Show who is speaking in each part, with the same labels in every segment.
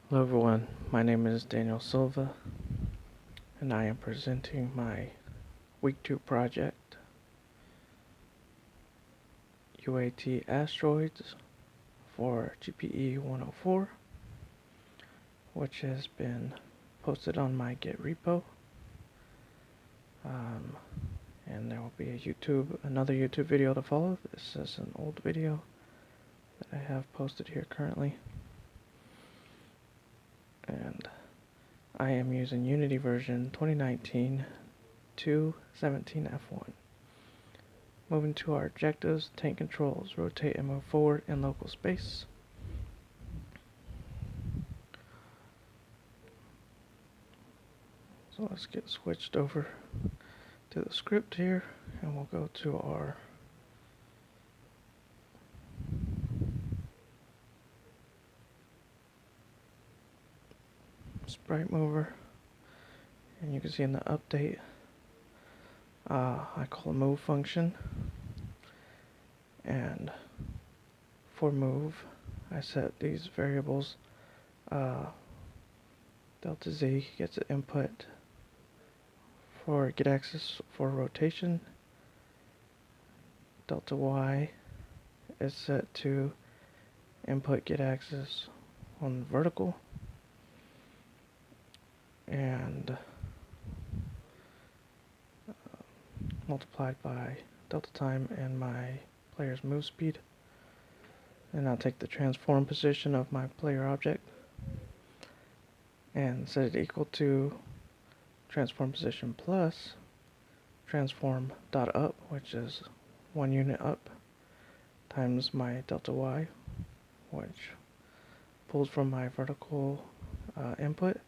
Speaker 1: Hello everyone, my name is Daniel Silva and I am presenting my Week 2 project, UAT Asteroids for GPE104, which has been posted on my Git repo. And there will be another YouTube video to follow. This is an old video that I have posted here currently. And I am using Unity version 2019 2.17F1. Moving to our objectives, tank controls, rotate and move forward in local space. So let's get switched over to the script here, and we'll go to our sprite mover, and you can see in the update I call a move function, and for move I set these variables. Delta Z gets an input for get axis for rotation. Delta Y is set to input get axis on vertical, and multiplied by delta time and my player's move speed. And I'll take the transform position of my player object and set it equal to transform position plus transform dot up, which is 1 unit up, times my delta Y, which pulls from my vertical input,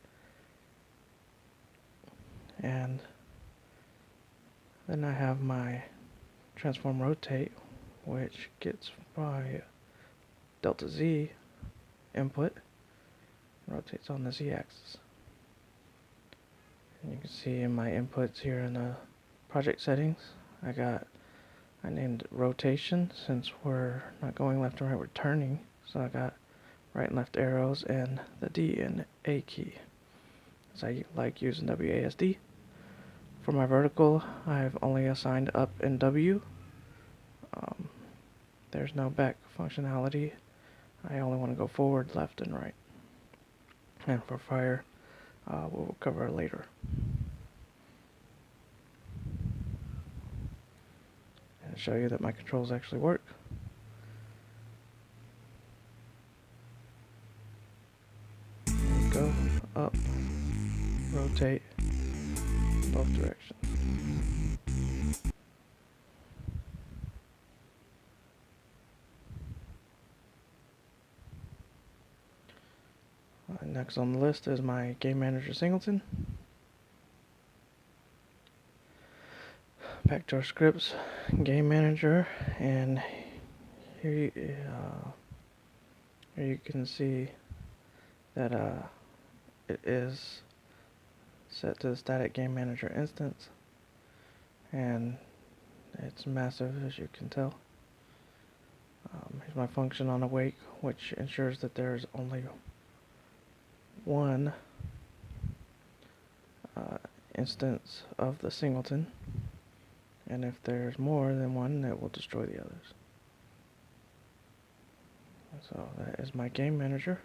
Speaker 1: and then I have my transform rotate, which gets my delta Z input and rotates on the Z axis. And you can see in my inputs here in the project settings, I named rotation since we're not going left and right, we're turning. So I got right and left arrows and the D and A key, as I like using WASD. For my vertical, I've only assigned up and W. There's no back functionality. I only want to go forward, left, and right. And for fire, we'll cover later. And show you that my controls actually work. Go up, rotate, both directions. Next on the list is my game manager singleton. Back to our scripts, game manager, and here you can see that it is set to the static game manager instance, and it's massive, as you can tell. Here's my function on awake, which ensures that there's only one instance of the singleton, and if there's more than one, it will destroy the others. So that is my game manager,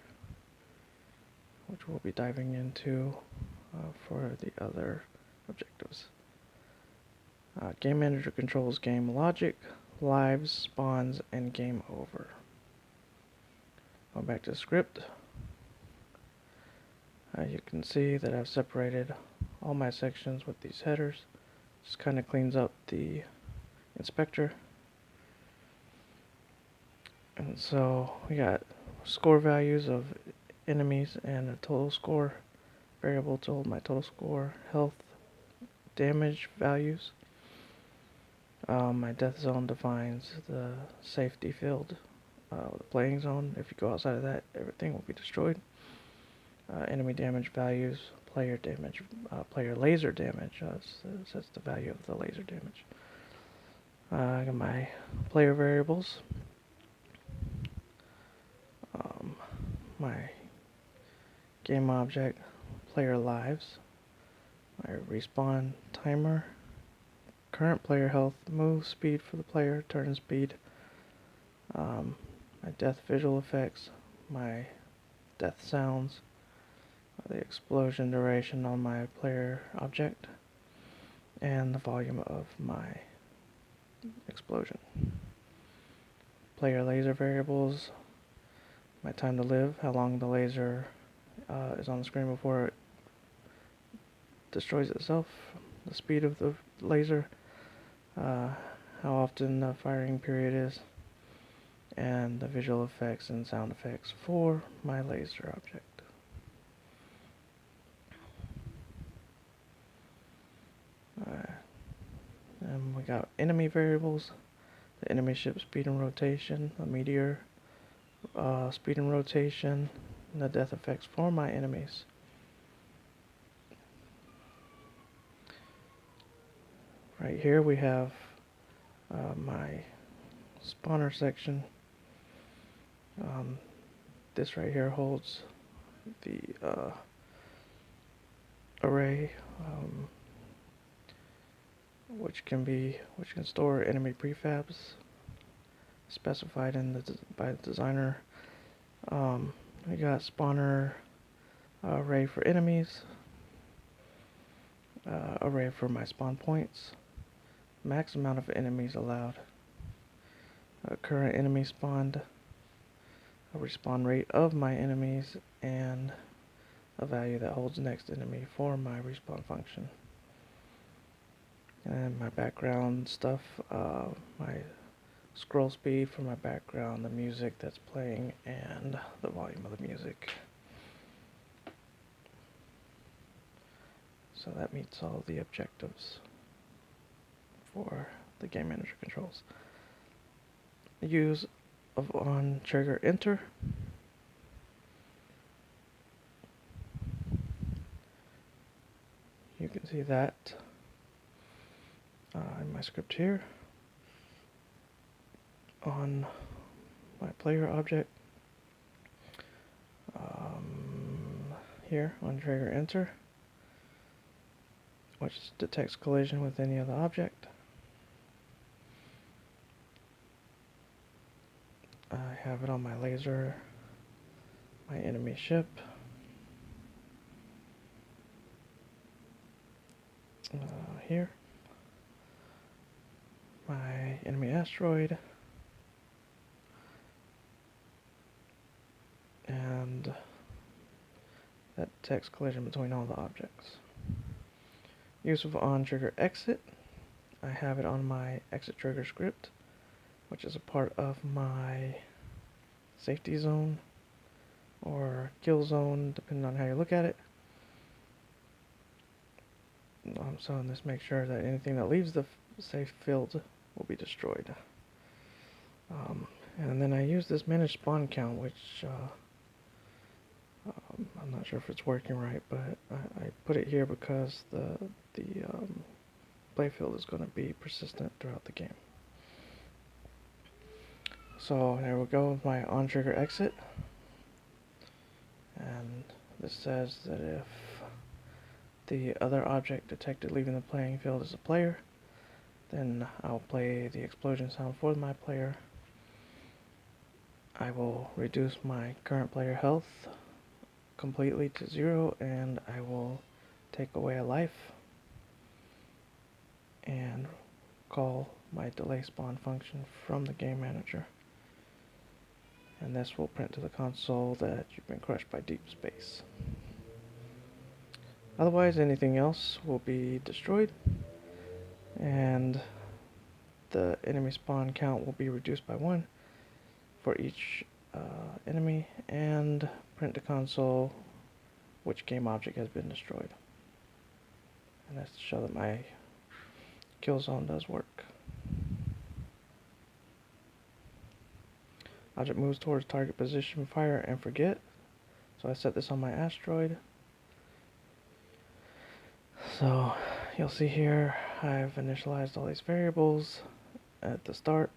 Speaker 1: which we'll be diving into for the other objectives. Game manager controls game logic, lives, spawns, and game over. Going back to the script, you can see that I've separated all my sections with these headers. Just kind of cleans up the inspector. And so we got score values of enemies and a total score variable to hold my total score, health, damage values. My death zone defines the safety field, the playing zone. If you go outside of that, everything will be destroyed. Enemy damage values, player damage, player laser damage sets the value of the laser damage. I got my player variables, my game object, player lives, my respawn timer, current player health, move speed for the player, turn speed, my death visual effects, my death sounds, the explosion duration on my player object, and the volume of my explosion. Player laser variables, my time to live, how long the laser is on the screen before it destroys itself, the speed of the laser, how often the firing period is, and the visual effects and sound effects for my laser object. And we got enemy variables, the enemy ship speed and rotation, the meteor speed and rotation, and the death effects for my enemies. Right here we have my spawner section. This right here holds the array, which can store enemy prefabs specified by the designer. We got spawner array for enemies, array for my spawn points, max amount of enemies allowed, current enemy spawned, a respawn rate of my enemies, and a value that holds next enemy for my respawn function. And my background stuff, my scroll speed for my background, the music that's playing, and the volume of the music. So that meets all the objectives for the game manager controls. Use of on trigger enter. You can see that in my script here. On my player object, here on trigger enter, which detects collision with any other object. I have it on my laser, my enemy ship, here, my enemy asteroid, and that detects collision between all the objects. Use of on trigger exit, I have it on my exit trigger script, which is a part of my safety zone or kill zone, depending on how you look at it. So this makes sure that anything that leaves the safe field will be destroyed. And then I use this manage spawn count, which I'm not sure if it's working right, but I put it here because the playfield is going to be persistent throughout the game. So there we go with my on trigger exit, and this says that if the other object detected leaving the playing field is a player, then I'll play the explosion sound for my player. I will reduce my current player health completely to 0, and I will take away a life and call my delay spawn function from the game manager. And this will print to the console that you've been crushed by deep space. Otherwise, anything else will be destroyed, and the enemy spawn count will be reduced by 1 for each enemy, and print to console which game object has been destroyed. And that's to show that my kill zone does work. Object moves towards target position, fire and forget. So I set this on my asteroid. So you'll see here I've initialized all these variables at the start.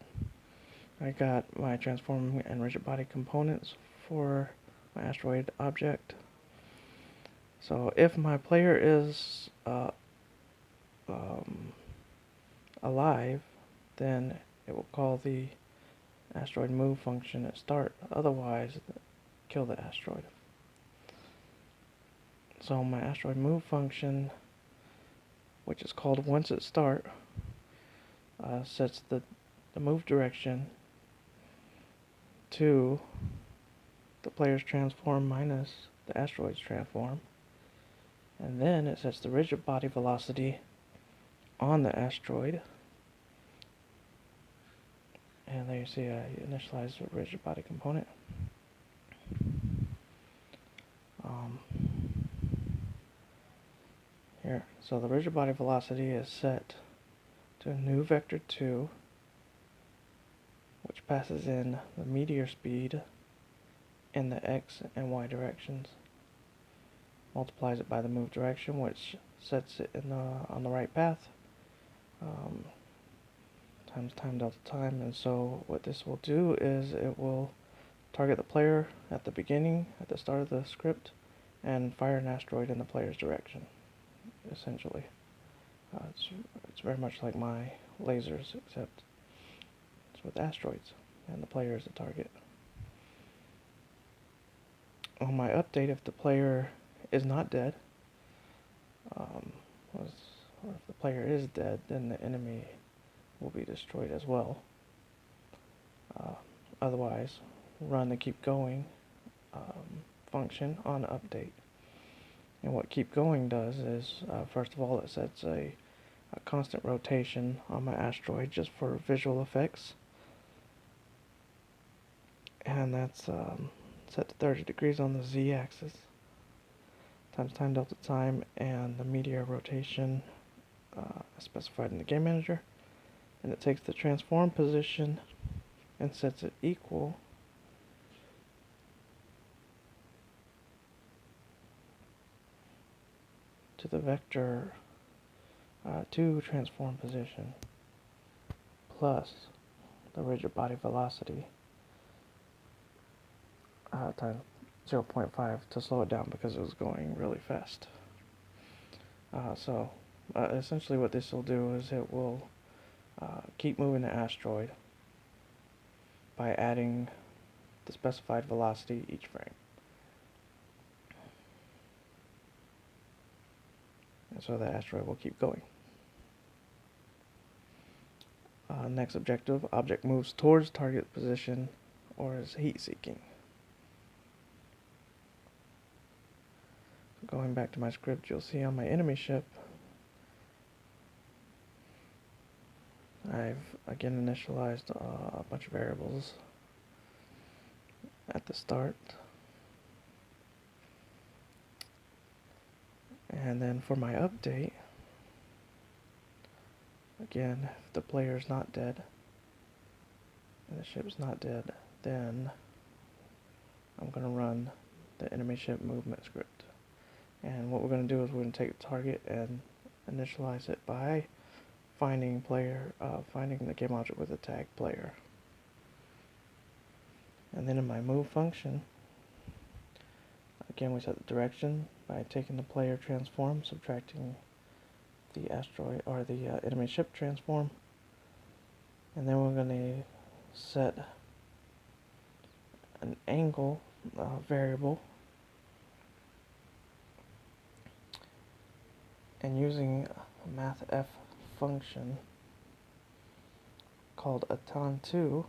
Speaker 1: I got my transform and rigid body components for my asteroid object. So if my player is um, alive, then it will call the asteroid move function at start. Otherwise, kill the asteroid. So my asteroid move function, which is called once at start, sets the move direction to the player's transform minus the asteroid's transform, and then it sets the rigid body velocity on the asteroid. And there you see I initialize the rigid body component. Here, so the rigid body velocity is set to a new vector 2, which passes in the meteor speed in the x and y directions, multiplies it by the move direction, which sets it in on the right path, times time delta time. And so what this will do is it will target the player at the beginning, at the start of the script, and fire an asteroid in the player's direction, essentially. It's very much like my lasers, except it's with asteroids, and the player is the target. On my update, if the player is not dead, or if the player is dead, then the enemy will be destroyed as well. Otherwise, run the keep going function on update. And what keep going does is, first of all, it sets a constant rotation on my asteroid just for visual effects. And that's set to 30 degrees on the z-axis, times time delta time, and the meteor rotation specified in the game manager. And it takes the transform position and sets it equal to the vector 2 transform position plus the rigid body velocity times 0.5 to slow it down because it was going really fast. So essentially what this will do is it will keep moving the asteroid by adding the specified velocity each frame. And so the asteroid will keep going. Next objective, object moves towards target position or is heat seeking. Going back to my script, you'll see on my enemy ship, I've again initialized a bunch of variables at the start. And then for my update, again, if the player's not dead, and the ship's not dead, then I'm going to run the enemy ship movement script. And what we're going to do is we're going to take the target and initialize it by finding the game object with a tag player. And then in my move function, again we set the direction by taking the player transform, subtracting the asteroid or the enemy ship transform, and then we're going to set an angle variable, and using a mathf function called atan2,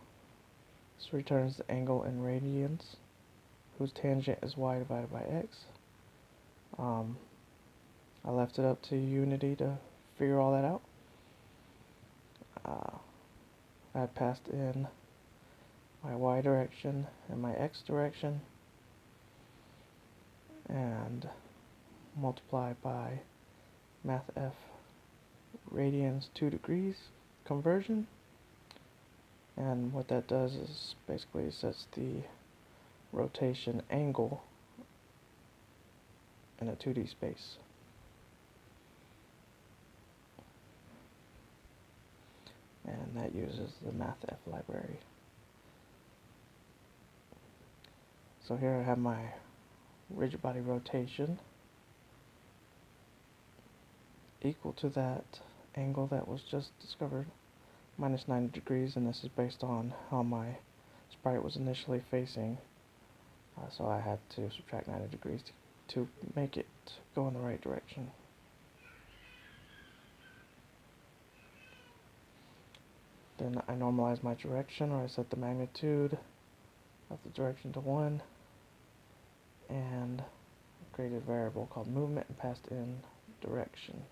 Speaker 1: this returns the angle in radians whose tangent is y divided by x. I left it up to Unity to figure all that out. I passed in my y direction and my x direction and multiply by mathf radians 2 degrees conversion, and what that does is basically sets the rotation angle in a 2D space. And that uses the mathf library. So here I have my rigid body rotation equal to that angle that was just discovered, minus 90 degrees, and this is based on how my sprite was initially facing. So I had to subtract 90 degrees to make it go in the right direction. Then I normalize my direction, or I set the magnitude of the direction to 1, and created a variable called movement and passed in direction.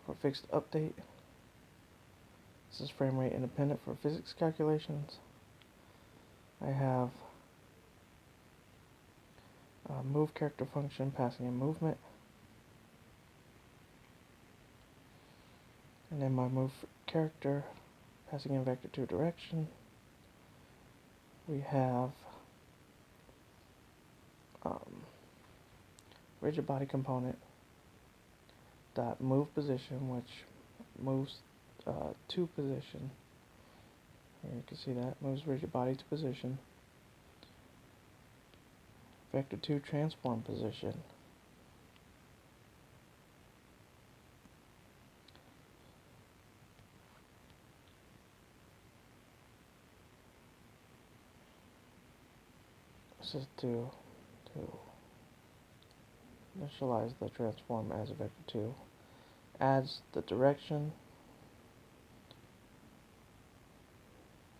Speaker 1: For fixed update, this is frame rate independent for physics calculations. I have a move character function passing in movement, and then my move character passing in vector 2 direction. We have rigid body component dot move position, which moves to position. Here you can see that moves rigid body to position. Vector 2 transform position. This is to initialize the transform as a vector 2. Adds the direction,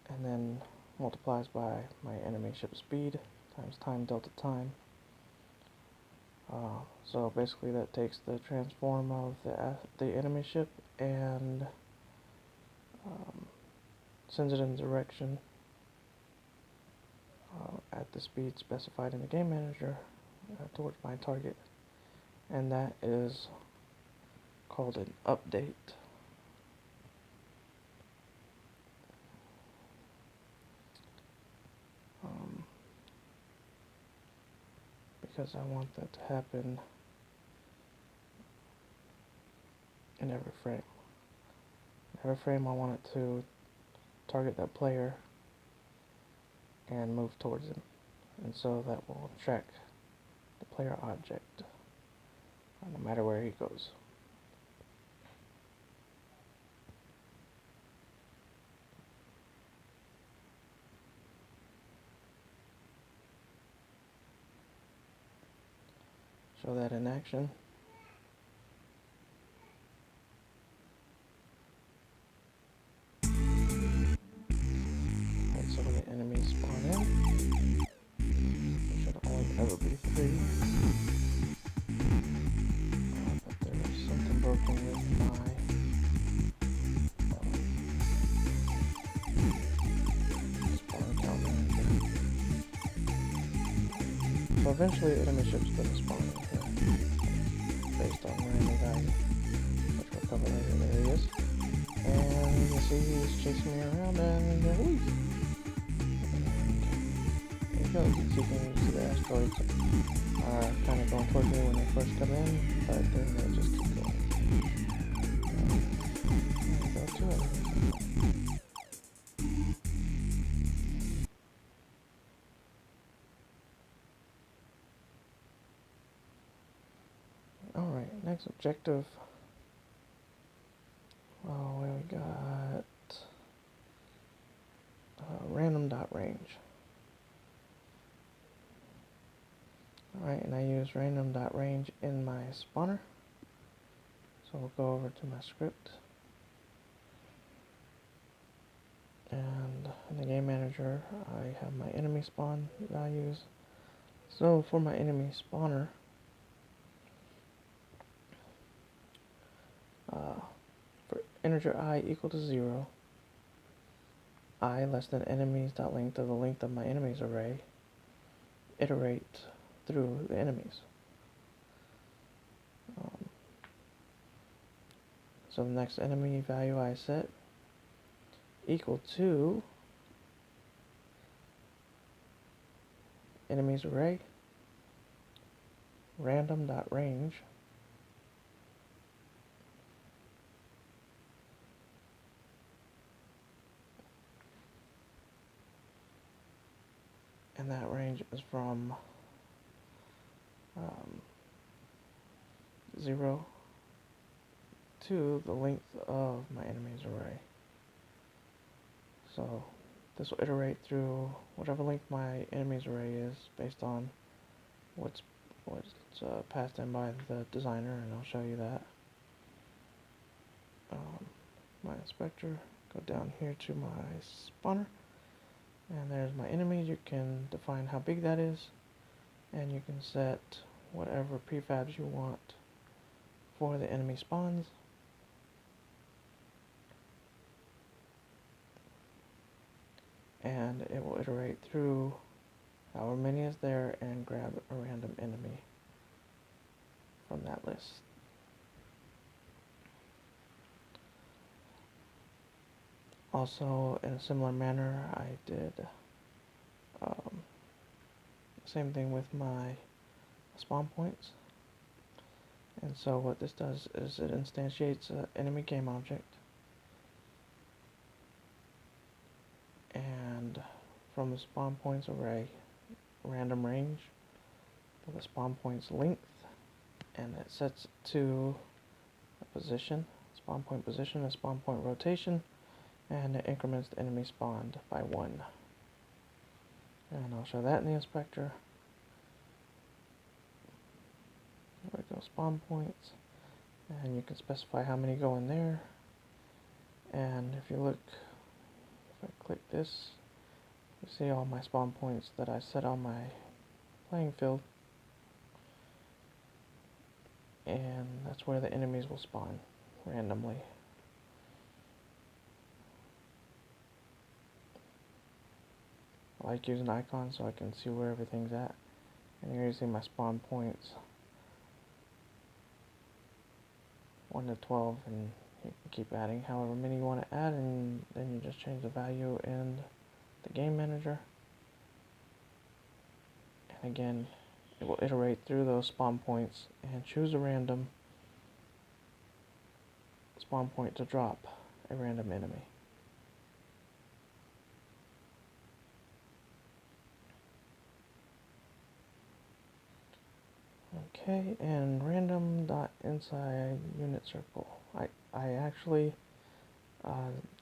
Speaker 1: and then multiplies by my enemy ship speed times time delta time. So basically that takes the transform of the enemy ship and sends it in the direction at the speed specified in the game manager towards my target, and that is called an update. Because I want that to happen in every frame. In every frame I want it to target that player and move towards him, and so that will track the player object no matter where he goes. Show that in action. Right, so the enemies spawn in. There should only ever be 3. But there's something broken with my spawn counter. So eventually enemy ships gonna spawn in here based on random value, which we'll cover later. There he is. And you can see he's chasing me around, and there you go. You can see the asteroids are kind of going towards me when they first come in, but then they just keep going. Go to it. Alright, next objective. Oh, where we got random dot range. Alright, and I use random dot range in my spawner. So we'll go over to my script. And in the game manager, I have my enemy spawn values. So for my enemy spawner, for integer I equal to 0, I less than enemies dot length of the length of my enemies array, iterate through the enemies. So the next enemy value I set equal to enemies array random dot range and that range is from 0 to the length of my enemy's array. So this will iterate through whatever length my enemy's array is based on what's passed in by the designer, and I'll show you that. My inspector, go down here to my spawner, and there's my enemy. You can define how big that is, and you can set whatever prefabs you want for the enemy spawns. And it will iterate through however many is there and grab a random enemy from that list. Also, in a similar manner, I did same thing with my spawn points. And so what this does is it instantiates an enemy game object, and from the spawn points array, random range for the spawn points length, and it sets it to a position, spawn point position, a spawn point rotation, and it increments the enemy spawned by 1. And I'll show that in the inspector. There we go, spawn points, and you can specify how many go in there. And if you look, if I click this, you see all my spawn points that I set on my playing field, and that's where the enemies will spawn randomly. I like using icons so I can see where everything's at. And here you see my spawn points 1 to 12, and you can keep adding however many you want to add, and then you just change the value in the game manager. And again, it will iterate through those spawn points and choose a random spawn point to drop a random enemy. Okay, and random dot inside unit circle. I actually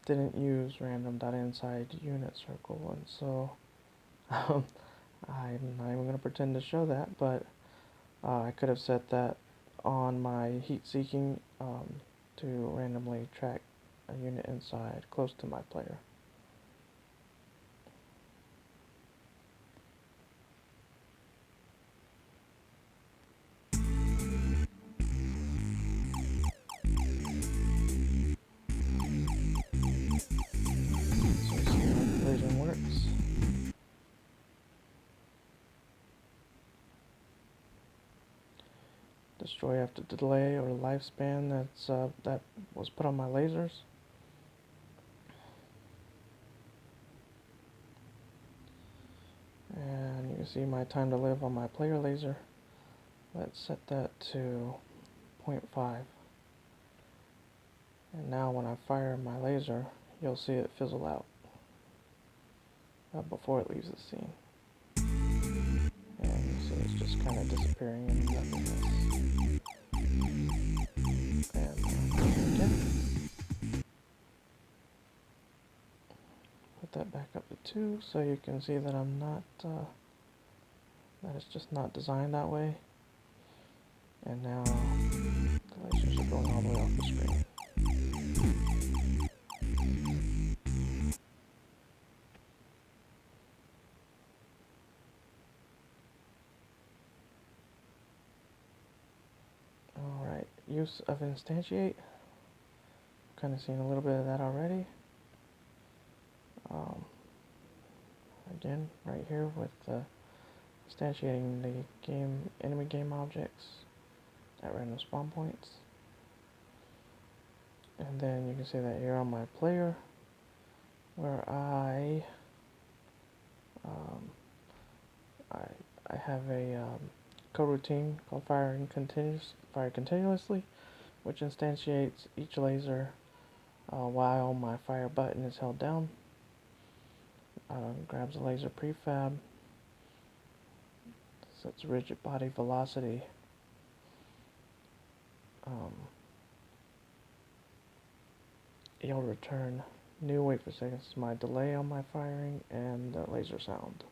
Speaker 1: didn't use random dot inside unit circle, and so I'm not even going to pretend to show that, but I could have set that on my heat seeking to randomly track a unit inside close to my player. Destroy after delay or lifespan that was put on my lasers. And you can see my time to live on my player laser. Let's set that to 0.5. And now when I fire my laser, you'll see it fizzle out before it leaves the scene. And you see it's just kind of disappearing in nothingness. And again, put that back up to 2 so you can see that I'm not, that it's just not designed that way. And now the lasers are going all the way off the screen. Alright, use of instantiate. Kind of seen a little bit of that already. Again, right here with instantiating the enemy game objects at random spawn points. And then you can see that here on my player, where I have a coroutine called fire continuously, which instantiates each laser while my fire button is held down. Grabs a laser prefab, sets rigid body velocity. Yield return. New wait for seconds. My delay on my firing and laser sound.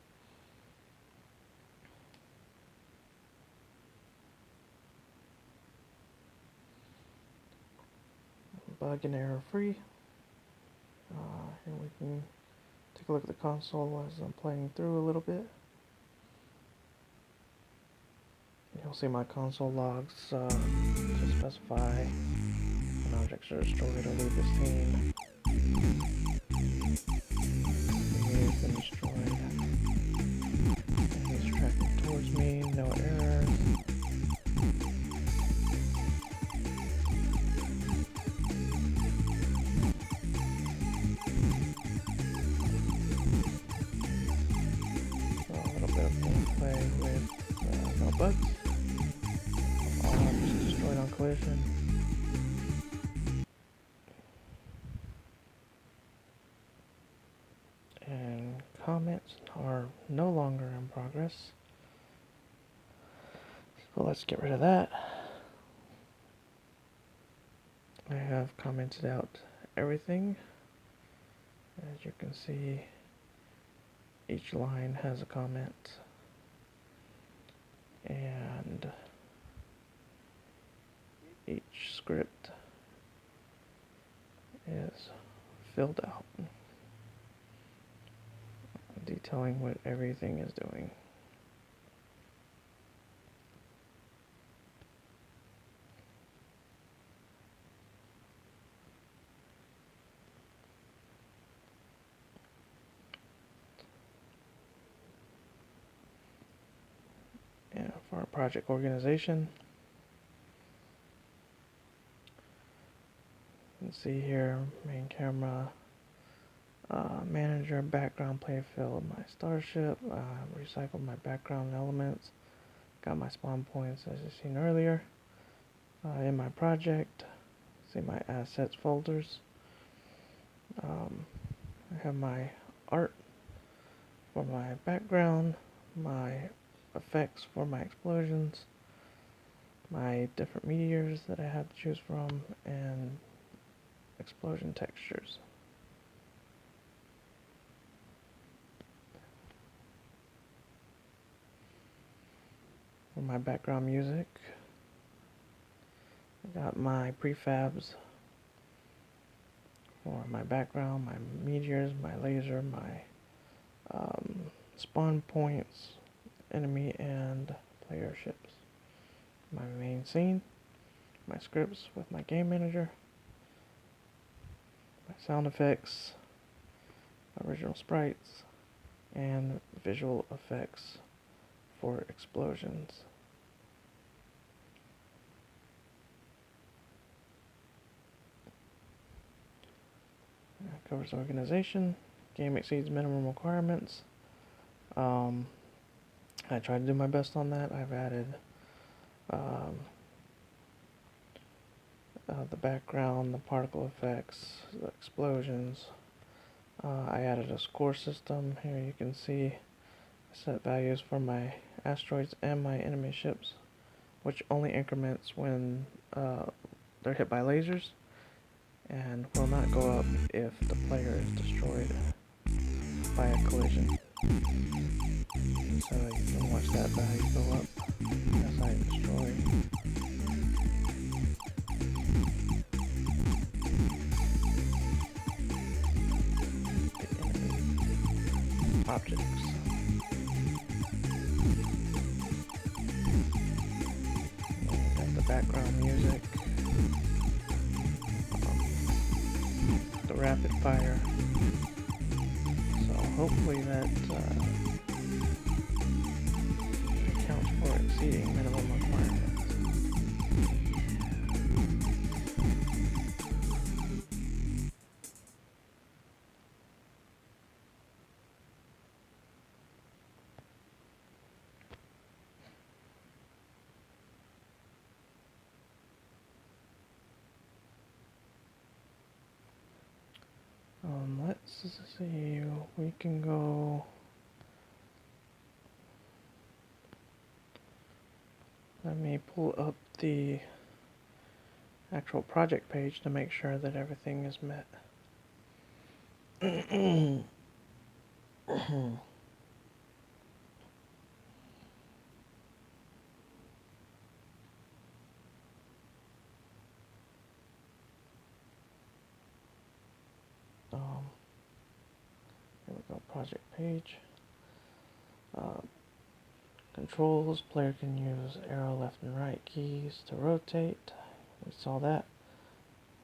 Speaker 1: Bug and error free. Here we can take a look at the console as I'm playing through a little bit. You'll see my console logs to specify when objects are destroyed or leave the scene. He's been destroyed. And he's tracking towards me, no errors. So a little bit of gameplay with no bugs. All objects destroyed on collision. And comments are no longer in progress. So let's get rid of that. I have commented out everything. As you can see, each line has a comment. And each script is filled out, detailing what everything is doing. And for our project organization, you can see here, main camera, manager, background playfield, my starship, recycled my background elements, got my spawn points as you've seen earlier. In my project, see my assets folders. I have my art for my background, my effects for my explosions, my different meteors that I have to choose from, and explosion textures. For my background music, I got my prefabs for my background, my meteors, my laser, my spawn points, enemy and player ships. My main scene, my scripts with my game manager, my sound effects, original sprites, and visual effects for explosions. That covers organization. Game exceeds minimum requirements. I tried to do my best on that. I've added the background, the particle effects, the explosions. I added a score system. Here you can see I set values for my asteroids and my enemy ships, which only increments when they're hit by lasers, and will not go up if the player is destroyed by a collision. So you can watch that value go up as I destroy the enemy objects. And the background music, the rapid fire. So hopefully that accounts for exceeding minimum requirements. Let's see, we can go Let me pull up the actual project page to make sure that everything is met. Here we go, project page. Controls, player can use arrow left and right keys to rotate. We saw that.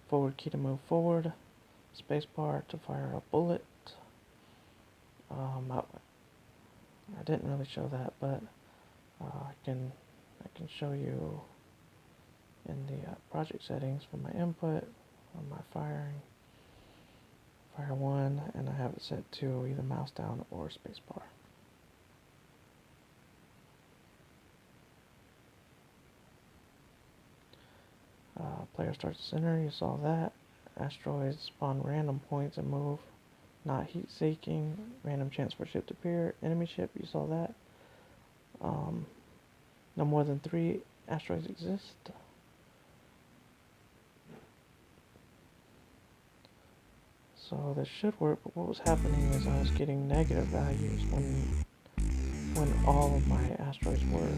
Speaker 1: Forward key to move forward. Spacebar to fire a bullet. I didn't really show that, but I can show you in the project settings for my input, on my firing, fire 1, and I have it set to either mouse down or spacebar. Player starts center, you saw that. Asteroids spawn random points and move, not heat seeking. Random chance for ship to appear. Enemy ship, you saw that. No more than 3 asteroids exist. So this should work, but what was happening is I was getting negative values when all of my asteroids were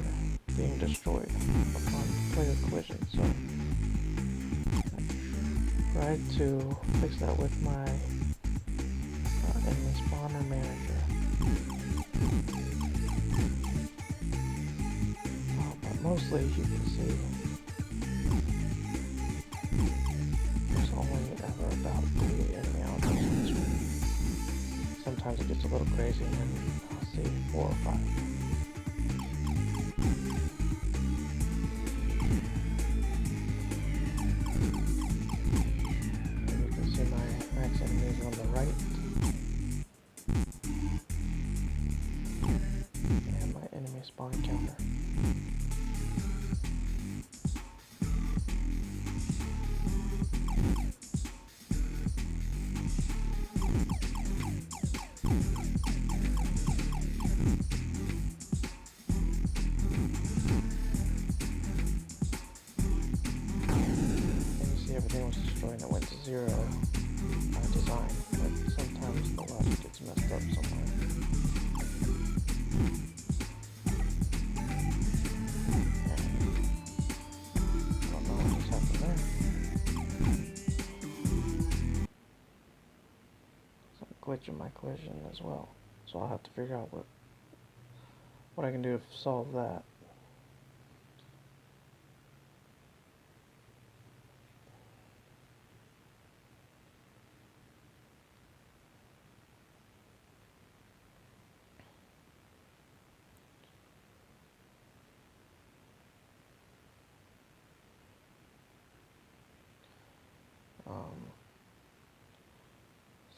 Speaker 1: being destroyed upon player collision. So I tried to fix that with my enemy spawner manager. But mostly you can see there's only ever about 3 enemy outposts on the screen. Sometimes it gets a little crazy and I'll see 4 or 5. Max enemies on the right, and my enemy spawn counter. And you see everything was destroyed and it went to 0 by design, but sometimes the logic gets messed up somewhere. I don't know what just happened there. Some glitch in my collision as well, so I'll have to figure out what I can do to solve that.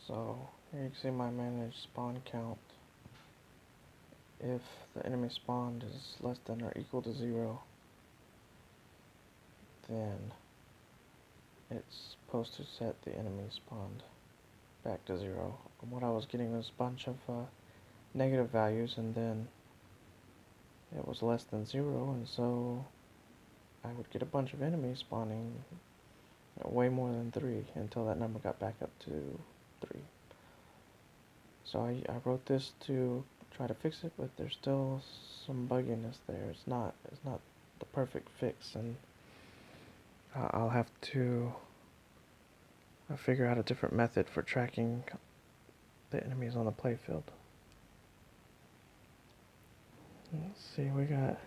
Speaker 1: So here you can see my managed spawn count. If the enemy spawned is less than or equal to 0, then it's supposed to set the enemy spawned back to 0. And what I was getting was a bunch of negative values, and then it was less than 0, and so I would get a bunch of enemies spawning way more than 3 until that number got back up to 3. So I wrote this to try to fix it, but there's still some bugginess there. It's not the perfect fix, and I'll have to figure out a different method for tracking the enemies on the playfield. Let's see, we got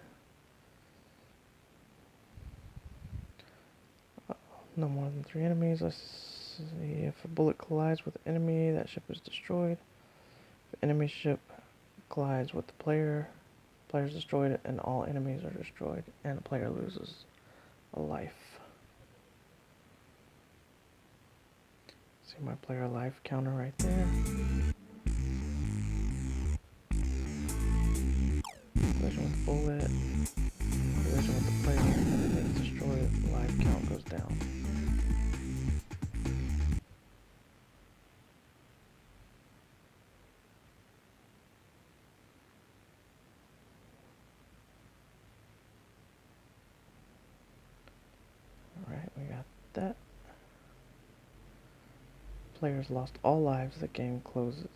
Speaker 1: no more than 3 enemies. Let's see, if a bullet collides with an enemy, that ship is destroyed. If an enemy ship collides with the player, player's destroyed, and all enemies are destroyed, and the player loses a life. See my player life counter right there. Collision with the bullet, collision with the player, everything's destroyed, the life count goes down. player's lost all lives, the game closes.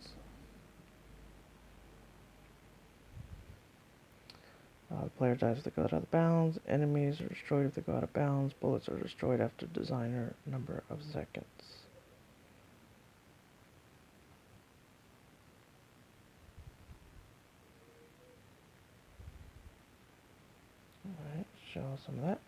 Speaker 1: The player dies if they go out of bounds. Enemies are destroyed if they go out of bounds. Bullets are destroyed after designer number of seconds. Alright, show some of that.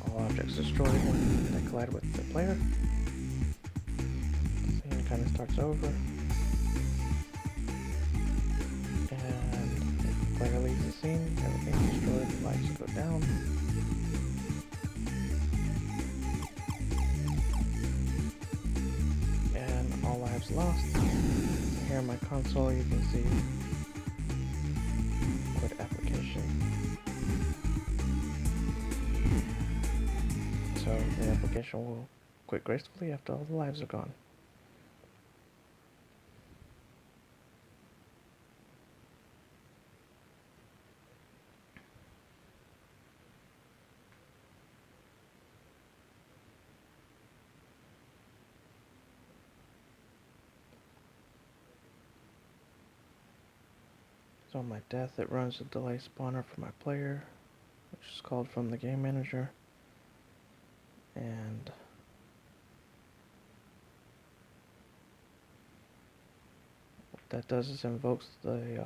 Speaker 1: All objects destroyed when they collide with the player. Scene kind of starts over. And if the player leaves the scene, everything's destroyed, lights go down. And all lives lost. Here on my console you can see quit application. So the application will quit gracefully after all the lives are gone. So on my death, it runs a delay spawner for my player, which is called from the game manager. And what that does is invokes the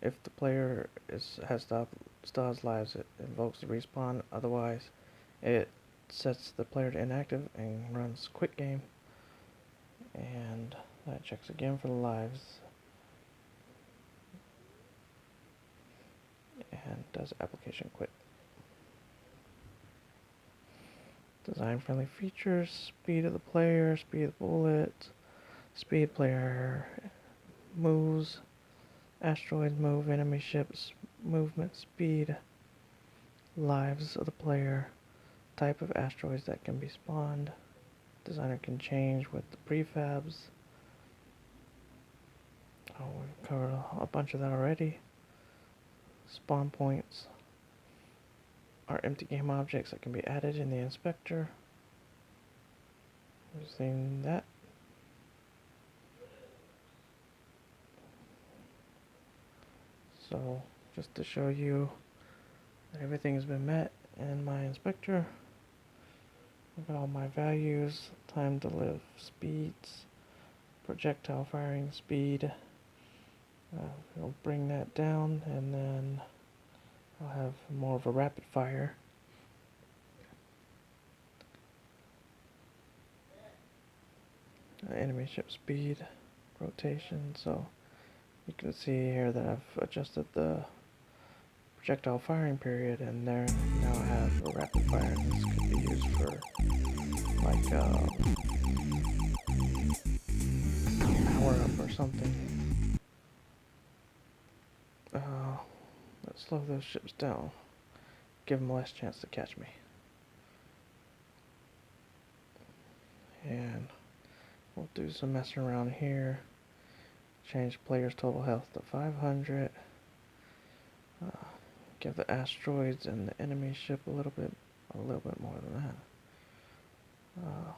Speaker 1: if the player still has lives, it invokes the respawn. Otherwise, it sets the player to inactive and runs quit game. And that checks again for the lives. And does application quit. Design friendly features, speed of the player, speed of the bullet, speed player moves, asteroids move, enemy ships, movement speed, lives of the player, type of asteroids that can be spawned. Designer can change with the prefabs. Oh, we've covered a bunch of that already. Spawn points are empty game objects that can be added in the inspector. We've seen that. So just to show you that everything has been met in my inspector, look at all my values: time to live, speeds, projectile firing speed. I'll bring that down, and then I'll have more of a rapid fire. Enemy ship speed, rotation. So you can see here that I've adjusted the projectile firing period, and there now I have a rapid fire. This could be used for like power up or something. Let's slow those ships down. Give them less chance to catch me. And we'll do some messing around here. Change player's total health to 500. Give the asteroids and the enemy ship a little bit more than that.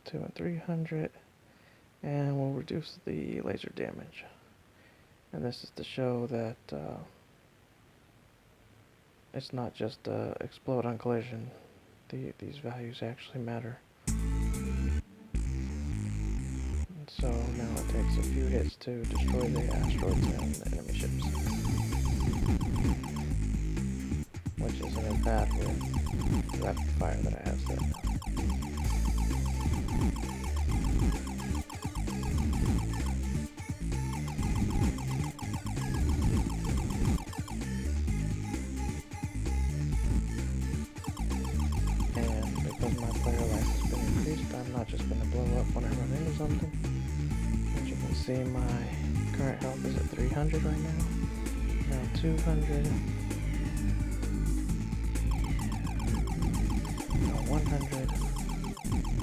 Speaker 1: 2 and 300. And we'll reduce the laser damage. And this is to show that it's not just explode on collision. These values actually matter. And so now it takes a few hits to destroy the asteroids and the enemy ships, which isn't as bad with the rapid fire that I have set. I'm not just going to blow up when I run into something. As you can see, my current health is at 300 right now. Now 200. Now 100.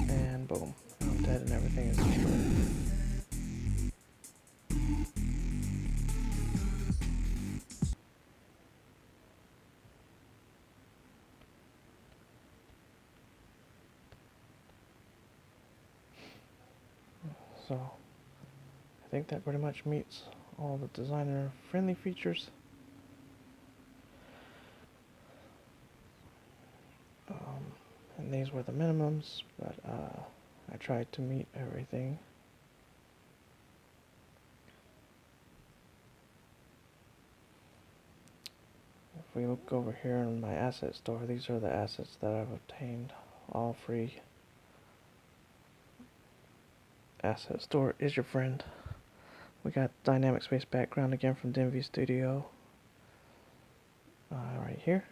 Speaker 1: And boom. I'm dead and everything is destroyed. So I think that pretty much meets all the designer friendly features. And these were the minimums, but I tried to meet everything. If we look over here in my asset store, these are the assets that I've obtained, all free. Asset store is your friend. We got dynamic space background again from Denvi Studio. Right here.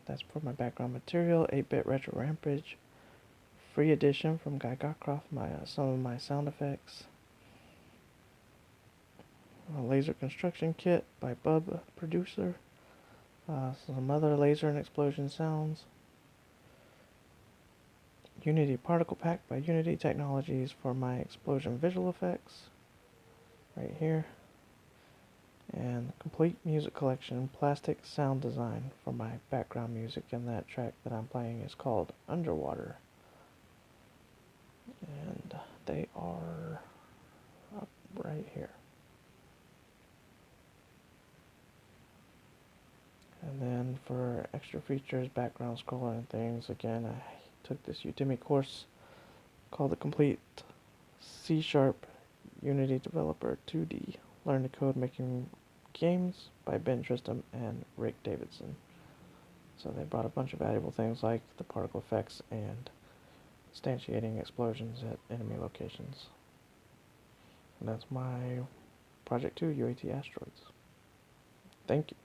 Speaker 1: That's for my background material. 8-bit retro rampage. Free edition from Guy Gawcroft. Some of my sound effects. A laser construction kit by Bub Producer. Some other laser and explosion sounds. Unity particle pack by Unity Technologies for my explosion visual effects. Right here. And complete music collection, plastic sound design for my background music, and that track that I'm playing is called Underwater. And they are up right here. And then for extra features, background scroller and things, again, I took this Udemy course called the Complete C# Unity Developer 2D. Learn to code making games by Ben Tristram and Rick Davidson. So they brought a bunch of valuable things like the particle effects and instantiating explosions at enemy locations. And that's my Project 2 UAT Asteroids. Thank you.